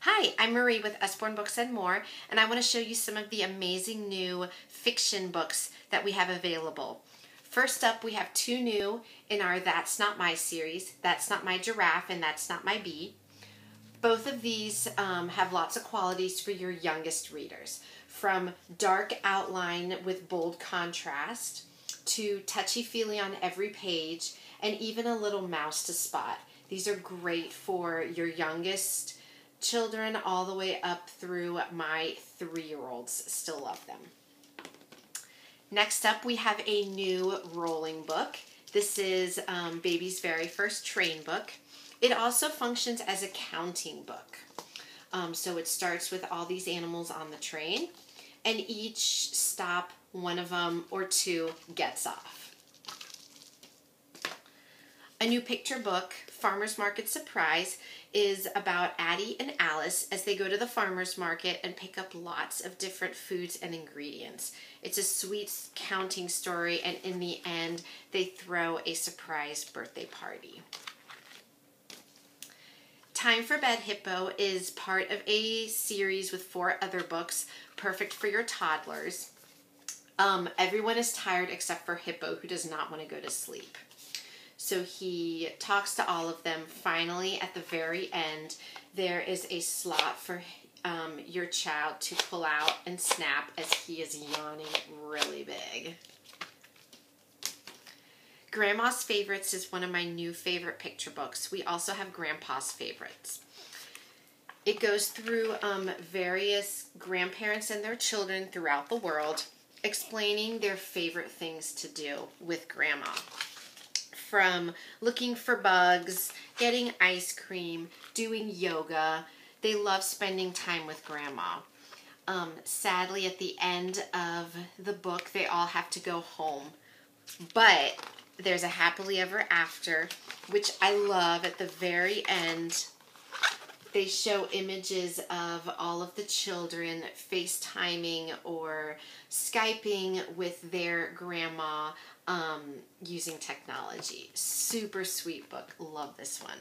Hi, I'm Marie with Usborne Books and More, and I want to show you some of the amazing new fiction books that we have available. First up, we have two new in our That's Not My series, That's Not My Giraffe and That's Not My Bee. Both of these have lots of qualities for your youngest readers, from dark outline with bold contrast to touchy-feely on every page and even a little mouse to spot. These are great for your youngest children all the way up through my 3-year-olds. Still love them. Next up, we have a new rolling book. This is Baby's very first train book. It also functions as a counting book. So it starts with all these animals on the train, and each stop, one of them or two gets off. A new picture book, Farmer's Market Surprise, is about Addie and Alice as they go to the farmer's market and pick up lots of different foods and ingredients. It's a sweet counting story, and in the end, they throw a surprise birthday party. Time for Bed Hippo is part of a series with 4 other books, perfect for your toddlers. Everyone is tired except for Hippo, who does not want to go to sleep. So he talks to all of them. Finally, at the very end, there is a slot for your child to pull out and snap as he is yawning really big. Grandma's Favorites is one of my new favorite picture books. We also have Grandpa's Favorites. It goes through various grandparents and their children throughout the world, explaining their favorite things to do with Grandma. From looking for bugs, getting ice cream, doing yoga. They love spending time with Grandma. Sadly, at the end of the book, they all have to go home. But there's a happily ever after, which I love. At the very end, they show images of all of the children FaceTiming or Skyping with their grandma using technology. Super sweet book. Love this one.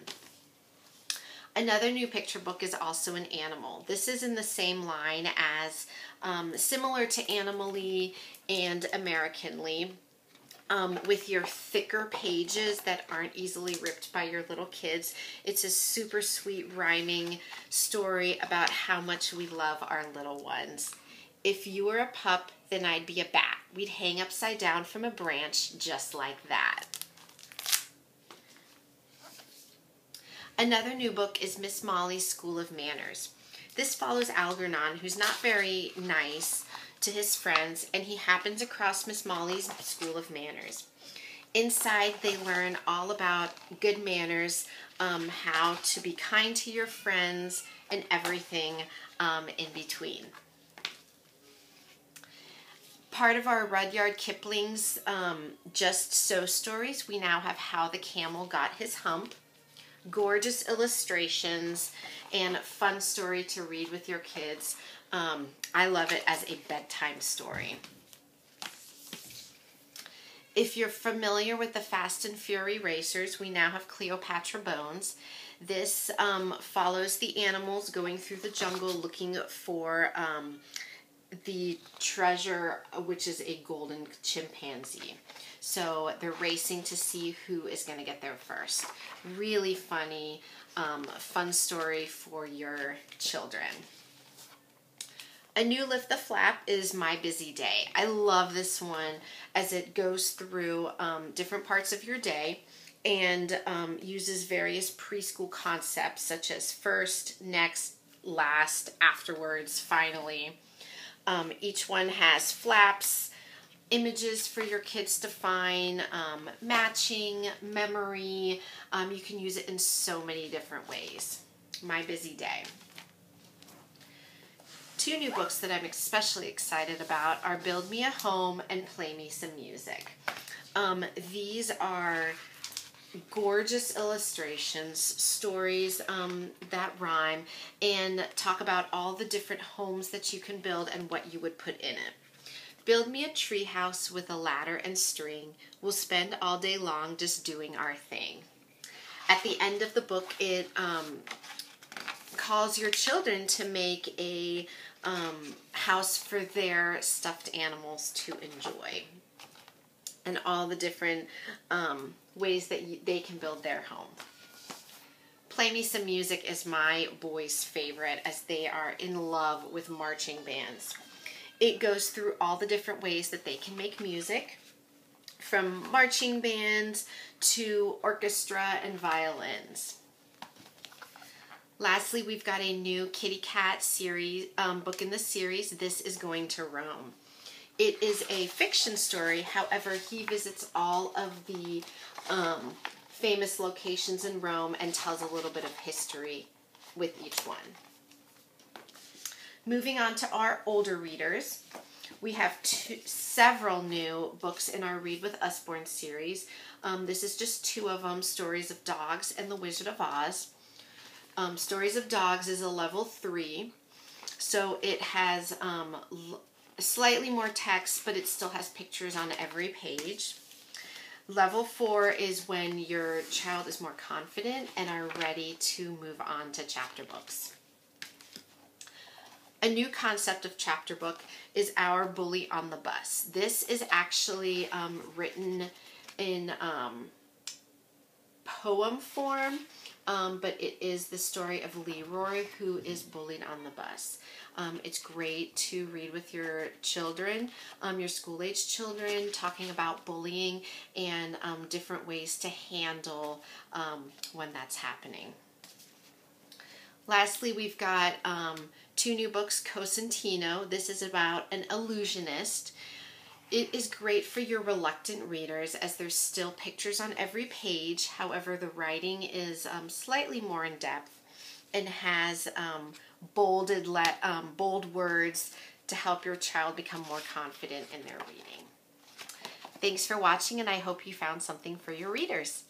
Another new picture book is also an animal. This is in the same line as similar to Animal-y and American-ly. With your thicker pages that aren't easily ripped by your little kids. It's a super sweet rhyming story about how much we love our little ones. If you were a pup, then I'd be a bat. We'd hang upside down from a branch just like that. Another new book is Miss Molly's School of Manners. This follows Algernon, who's not very nice to his friends, and he happens across Miss Molly's School of Manners. Inside, they learn all about good manners, how to be kind to your friends, and everything in between. Part of our Rudyard Kipling's Just So stories, we now have How the Camel Got His Hump. Gorgeous illustrations and fun story to read with your kids. I love it as a bedtime story. If you're familiar with the Fast and Fury racers, we now have Cleopatra Bones. This follows the animals going through the jungle looking for the treasure, which is a golden chimpanzee. So they're racing to see who is going to get there first. Really funny, fun story for your children. A new Lift the Flap is My Busy Day. I love this one as it goes through different parts of your day and uses various preschool concepts such as first, next, last, afterwards, finally. Each one has flaps, images for your kids to find, matching, memory. You can use it in so many different ways. My Busy Day. 2 new books that I'm especially excited about are Build Me a Home and Play Me Some Music. These are gorgeous illustrations, stories that rhyme, and talk about all the different homes that you can build and what you would put in it. Build me a treehouse with a ladder and string. We'll spend all day long just doing our thing. At the end of the book, it calls your children to make a house for their stuffed animals to enjoy, and all the different ways that they can build their home. Play Me Some Music is my boys' favorite, as they are in love with marching bands. It goes through all the different ways that they can make music, from marching bands to orchestra and violins. Lastly, we've got a new kitty cat series book in the series, This Is Going to Rome. It is a fiction story, however, he visits all of the famous locations in Rome and tells a little bit of history with each one. Moving on to our older readers, we have several new books in our Read with Usborne series. This is just two of them, Stories of Dogs and The Wizard of Oz. Stories of Dogs is a level 3, so it has slightly more text, but it still has pictures on every page. Level 4 is when your child is more confident and are ready to move on to chapter books. A new concept of chapter book is our Bully on the Bus. This is actually written in poem form, but it is the story of Leroy, who is bullied on the bus. It's great to read with your children, your school-age children, talking about bullying and different ways to handle when that's happening. Lastly, we've got 2 new books, Cosentino. This is about an illusionist. It is great for your reluctant readers, as there's still pictures on every page. However, the writing is slightly more in depth and has bold words to help your child become more confident in their reading. Thanks for watching, and I hope you found something for your readers.